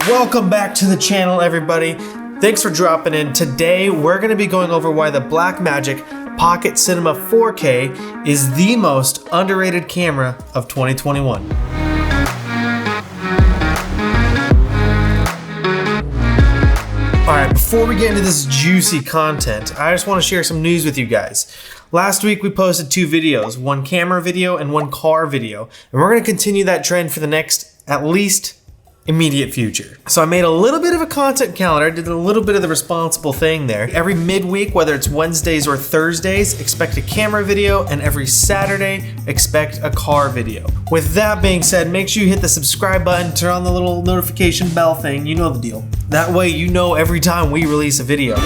Welcome back to the channel, everybody. Thanks for dropping in. Today, we're going to be going over why the Blackmagic Pocket Cinema 4K is the most underrated camera of 2021. Alright, before we get into this juicy content, I just want to share some news with you guys. Last week we posted 2 videos, one camera video and one car video, and we're going to continue that trend for the next, at least, immediate future. So I made a little bit of a content calendar, did a little bit of the responsible thing there. Every midweek, whether it's Wednesdays or Thursdays, expect a camera video, and every Saturday, expect a car video. With that being said, make sure you hit the subscribe button, turn on the little notification bell thing, you know the deal. That way you know every time we release a video.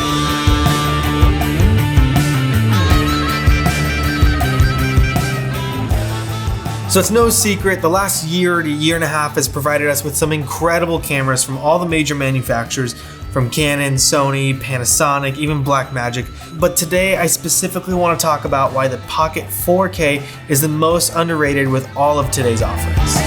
So it's no secret, the last year to year and a half has provided us with some incredible cameras from all the major manufacturers, from Canon, Sony, Panasonic, even Blackmagic. But today I specifically want to talk about why the Pocket 4K is the most underrated with all of today's offerings.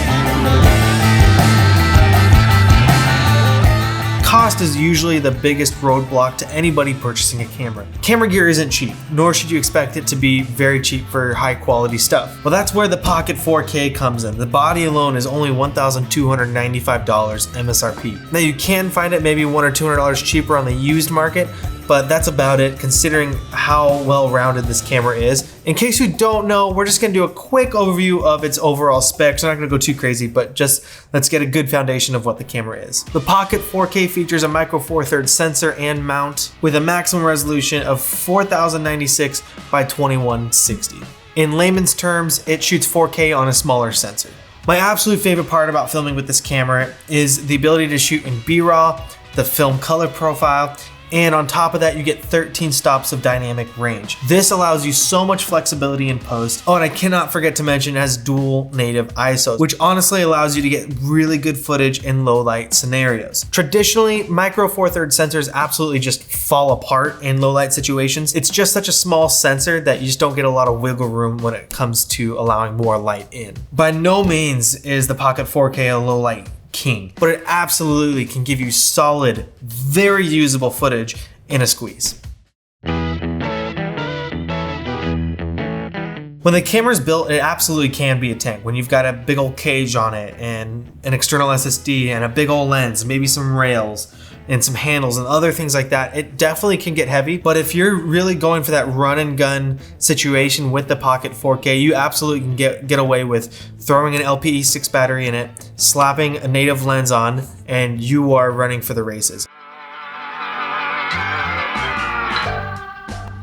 Cost is usually the biggest roadblock to anybody purchasing a camera. Camera gear isn't cheap, nor should you expect it to be very cheap for high quality stuff. Well, that's where the Pocket 4K comes in. The body alone is only $1,295 MSRP. Now you can find it maybe $100 or $200 cheaper on the used market, but that's about it considering how well-rounded this camera is. In case you don't know, we're just gonna do a quick overview of its overall specs. We're not gonna go too crazy, but just let's get a good foundation of what the camera is. The Pocket 4K features a micro four thirds sensor and mount with a maximum resolution of 4096 by 2160. In layman's terms, it shoots 4K on a smaller sensor. My absolute favorite part about filming with this camera is the ability to shoot in B-RAW, the film color profile, and on top of that, you get 13 stops of dynamic range. This allows you so much flexibility in post. Oh, and I cannot forget to mention it has dual native ISOs, which honestly allows you to get really good footage in low light scenarios. Traditionally, micro four thirds sensors absolutely just fall apart in low light situations. It's just such a small sensor that you just don't get a lot of wiggle room when it comes to allowing more light in. By no means is the Pocket 4K a low light king, but it absolutely can give you solid, very usable footage in a squeeze. When the camera's built, it absolutely can be a tank. When you've got a big old cage on it and an external SSD and a big old lens, maybe some rails and some handles and other things like that, it definitely can get heavy. But if you're really going for that run and gun situation with the Pocket 4K, you absolutely can get away with throwing an LPE6 battery in it, slapping a native lens on, and you are running for the races.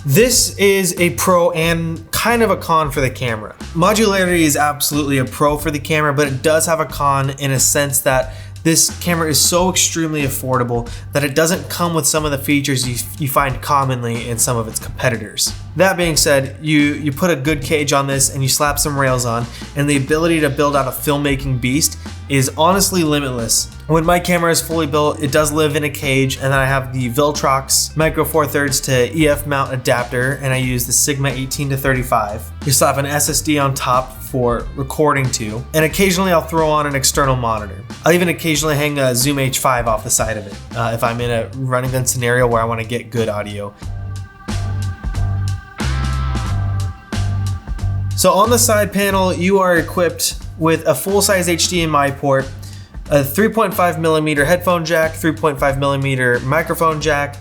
This is a pro and kind of a con for the camera. Modularity is absolutely a pro for the camera, but it does have a con in a sense that this camera is so extremely affordable that it doesn't come with some of the features you find commonly in some of its competitors. That being said, you put a good cage on this and you slap some rails on, and the ability to build out a filmmaking beast is honestly limitless. When my camera is fully built, it does live in a cage, and then I have the Viltrox micro four thirds to EF mount adapter, and I use the Sigma 18 to 35. You slap an SSD on top for recording to, and occasionally I'll throw on an external monitor. I'll even occasionally hang a Zoom H5 off the side of it if I'm in a running gun scenario where I want to get good audio. So on the side panel, you are equipped with a full-size HDMI port, a 3.5mm headphone jack, 3.5mm microphone jack,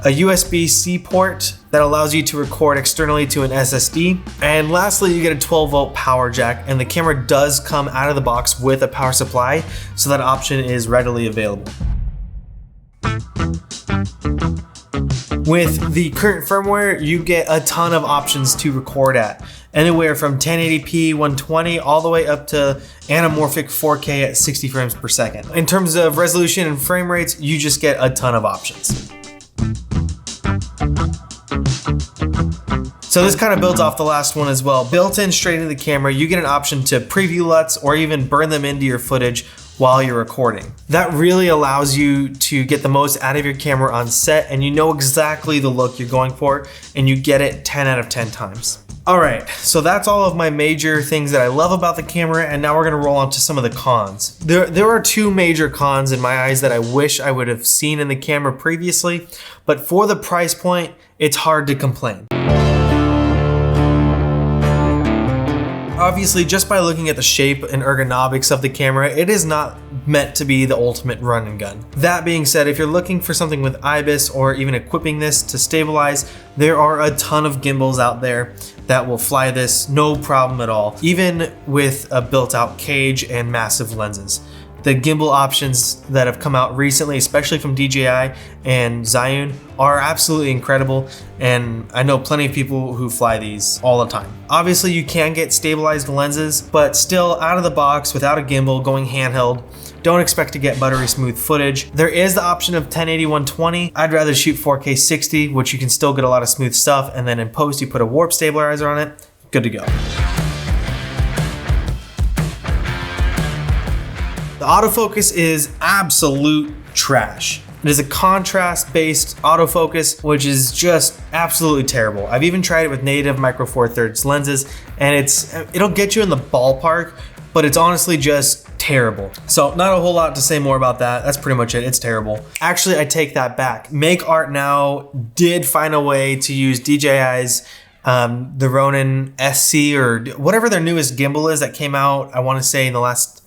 a USB-C port that allows you to record externally to an SSD, and lastly you get a 12-volt power jack, and the camera does come out of the box with a power supply, so that option is readily available. With the current firmware, you get a ton of options to record at. Anywhere from 1080p 120 all the way up to anamorphic 4K at 60 frames per second. In terms of resolution and frame rates, you just get a ton of options. So this kind of builds off the last one as well. Built in straight into the camera, you get an option to preview LUTs or even burn them into your footage while you're recording. That really allows you to get the most out of your camera on set, and you know exactly the look you're going for, and you get it 10 out of 10 times. All right, so that's all of my major things that I love about the camera, and now we're gonna roll on to some of the cons. There are two major cons in my eyes that I wish I would have seen in the camera previously, but for the price point, it's hard to complain. Obviously, just by looking at the shape and ergonomics of the camera, it is not meant to be the ultimate run and gun. That being said, if you're looking for something with IBIS or even equipping this to stabilize, there are a ton of gimbals out there that will fly this no problem at all, even with a built-out cage and massive lenses. The gimbal options that have come out recently, especially from DJI and Zhiyun, are absolutely incredible, and I know plenty of people who fly these all the time. Obviously, you can get stabilized lenses, but still out of the box without a gimbal, going handheld, don't expect to get buttery smooth footage. There is the option of 1080-120. I'd rather shoot 4K 60, which you can still get a lot of smooth stuff, and then in post you put a warp stabilizer on it, good to go. The autofocus is absolute trash. It is a contrast-based autofocus, which is just absolutely terrible. I've even tried it with native micro four thirds lenses, and it'll get you in the ballpark, but it's honestly just terrible. So not a whole lot to say more about that. That's pretty much it. It's terrible. Actually, I take that back. Make Art Now did find a way to use DJI's the Ronin SC or whatever their newest gimbal is that came out, I want to say in the last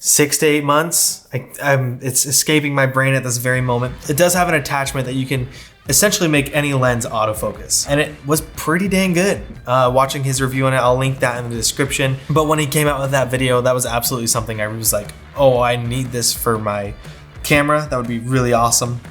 6 to 8 months. It's escaping my brain at this very moment. It does have an attachment that you can essentially make any lens autofocus, and it was pretty dang good. Watching his review on it, I'll link that in the description. But when he came out with that video, that was absolutely something I was like, oh, I need this for my camera. That would be really awesome.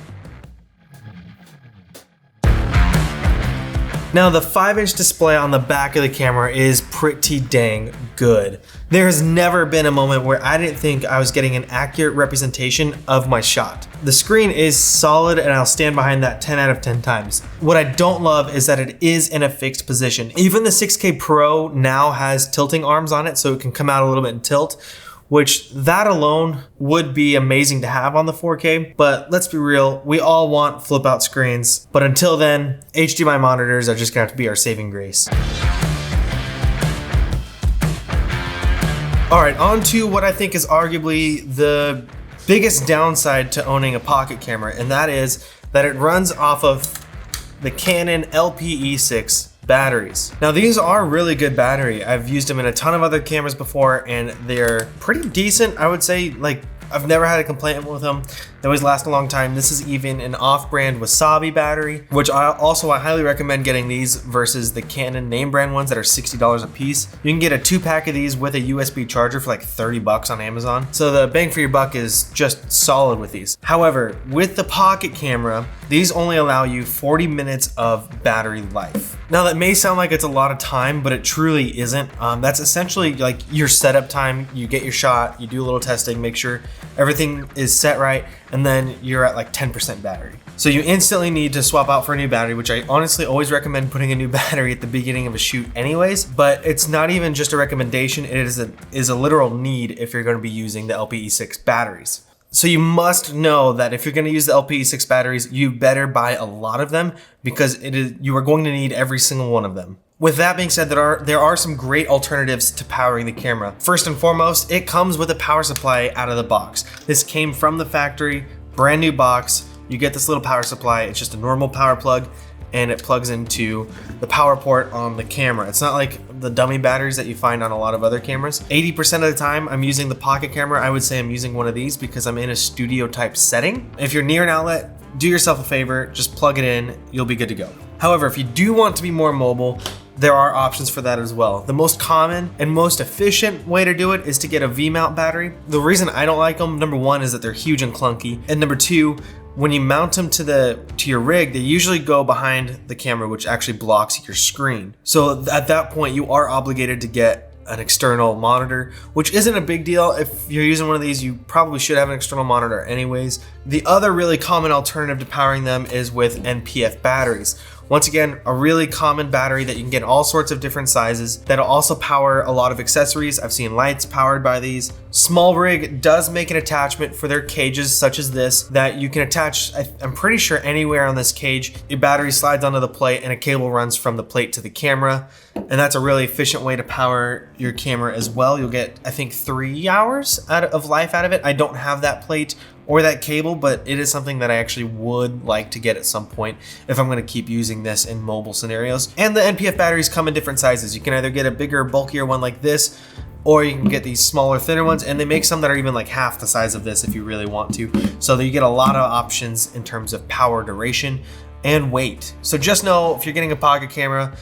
Now, the 5-inch display on the back of the camera is pretty dang good. There has never been a moment where I didn't think I was getting an accurate representation of my shot. The screen is solid, and I'll stand behind that 10 out of 10 times. What I don't love is that it is in a fixed position. Even the 6K Pro now has tilting arms on it, so it can come out a little bit and tilt, which that alone would be amazing to have on the 4K, but let's be real, we all want flip out screens, but until then, HDMI monitors are just gonna have to be our saving grace. All right, on to what I think is arguably the biggest downside to owning a pocket camera, and that is that it runs off of the Canon LPE6 batteries. Now, these are really good battery. I've used them in a ton of other cameras before, and they're pretty decent. I would say, like, I've never had a complaint with them. They always last a long time. This is even an off-brand Wasabi battery, which I highly recommend getting these versus the Canon name brand ones that are $60 a piece. You can get a 2-pack of these with a USB charger for like $30 on Amazon. So the bang for your buck is just solid with these. However, with the pocket camera, these only allow you 40 minutes of battery life. Now, that may sound like it's a lot of time, but it truly isn't. That's essentially like your setup time. You get your shot, you do a little testing, make sure everything is set right, and then you're at like 10% battery. So you instantly need to swap out for a new battery, which I honestly always recommend putting a new battery at the beginning of a shoot anyways, but it's not even just a recommendation, it is a literal need if you're gonna be using the LPE6 batteries. So you must know that if you're gonna use the LPE6 batteries, you better buy a lot of them because you are going to need every single one of them. With that being said, there are some great alternatives to powering the camera. First and foremost, it comes with a power supply out of the box. This came from the factory, brand new box. You get this little power supply. It's just a normal power plug, and it plugs into the power port on the camera. It's not like the dummy batteries that you find on a lot of other cameras. 80% of the time I'm using the pocket camera, I would say I'm using one of these because I'm in a studio type setting. If you're near an outlet, do yourself a favor, just plug it in, you'll be good to go. However, if you do want to be more mobile, there are options for that as well. The most common and most efficient way to do it is to get a V-mount battery. The reason I don't like them, number one, is that they're huge and clunky. And number two, when you mount them to your rig, they usually go behind the camera, which actually blocks your screen. So at that point, you are obligated to get an external monitor, which isn't a big deal. If you're using one of these, you probably should have an external monitor anyways. The other really common alternative to powering them is with NPF batteries, Once again, a really common battery that you can get in all sorts of different sizes that'll also power a lot of accessories. I've seen lights powered by these. Small Rig does make an attachment for their cages such as this that you can attach, I'm pretty sure, anywhere on this cage. Your battery slides onto the plate and a cable runs from the plate to the camera. And that's a really efficient way to power your camera as well. You'll get, I think, 3 hours of life out of it. I don't have that plate or that cable, but it is something that I actually would like to get at some point if I'm gonna keep using this in mobile scenarios. And the NPF batteries come in different sizes. You can either get a bigger, bulkier one like this, or you can get these smaller, thinner ones, and they make some that are even like half the size of this if you really want to. So that you get a lot of options in terms of power, duration, and weight. So just know, if you're getting a pocket camera,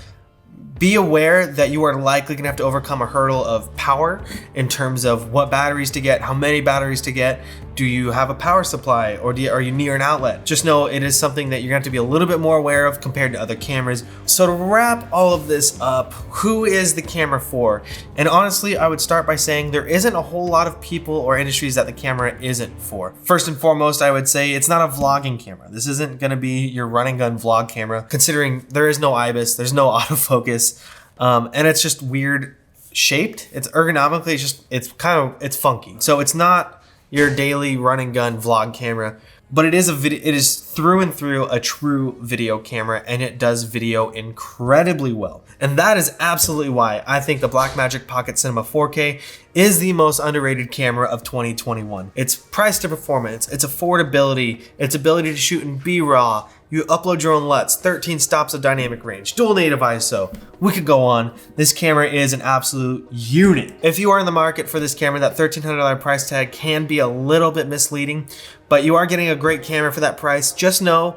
be aware that you are likely gonna have to overcome a hurdle of power in terms of what batteries to get, how many batteries to get. Do you have a power supply, or are you near an outlet? Just know it is something that you're gonna have to be a little bit more aware of compared to other cameras. So to wrap all of this up, who is the camera for? And honestly, I would start by saying there isn't a whole lot of people or industries that the camera isn't for. First and foremost, I would say it's not a vlogging camera. This isn't gonna be your run and gun vlog camera, considering there is no IBIS, there's no autofocus, and it's just weird shaped. It's ergonomically, it's funky. So it's not your daily run and gun vlog camera, but it is it is through and through a true video camera, and it does video incredibly well. And that is absolutely why I think the Blackmagic Pocket Cinema 4K is the most underrated camera of 2021. Its price to performance, its affordability, its ability to shoot in B-RAW, you upload your own LUTs, 13 stops of dynamic range, dual native ISO. We could go on. This camera is an absolute unit. If you are in the market for this camera, that $1,300 price tag can be a little bit misleading, but you are getting a great camera for that price. Just know,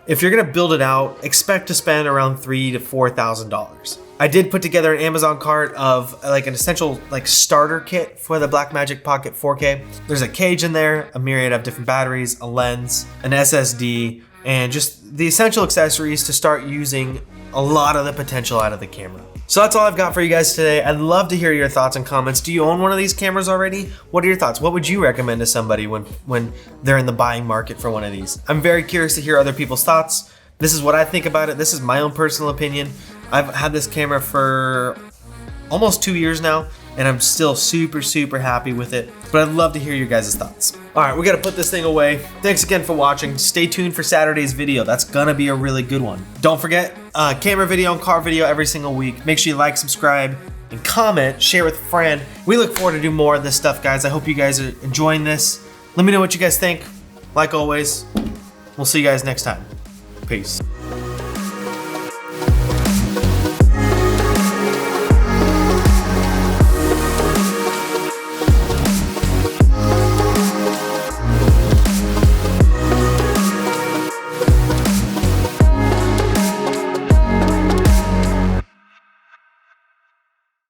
if you're gonna build it out, expect to spend around $3,000 to $4,000. I did put together an Amazon cart of like an essential starter kit for the Blackmagic Pocket 4K. There's a cage in there, a myriad of different batteries, a lens, an SSD, and just the essential accessories to start using a lot of the potential out of the camera. So that's all I've got for you guys today. I'd love to hear your thoughts and comments. Do you own one of these cameras already? What are your thoughts? What would you recommend to somebody when they're in the buying market for one of these? I'm very curious to hear other people's thoughts. This is what I think about it. This is my own personal opinion. I've had this camera for almost 2 years now, and I'm still super, super happy with it. But I'd love to hear your guys' thoughts. All right, we gotta put this thing away. Thanks again for watching. Stay tuned for Saturday's video. That's gonna be a really good one. Don't forget, camera video and car video every single week. Make sure you like, subscribe, and comment, share with a friend. We look forward to do more of this stuff, guys. I hope you guys are enjoying this. Let me know what you guys think. Like always, we'll see you guys next time. Peace.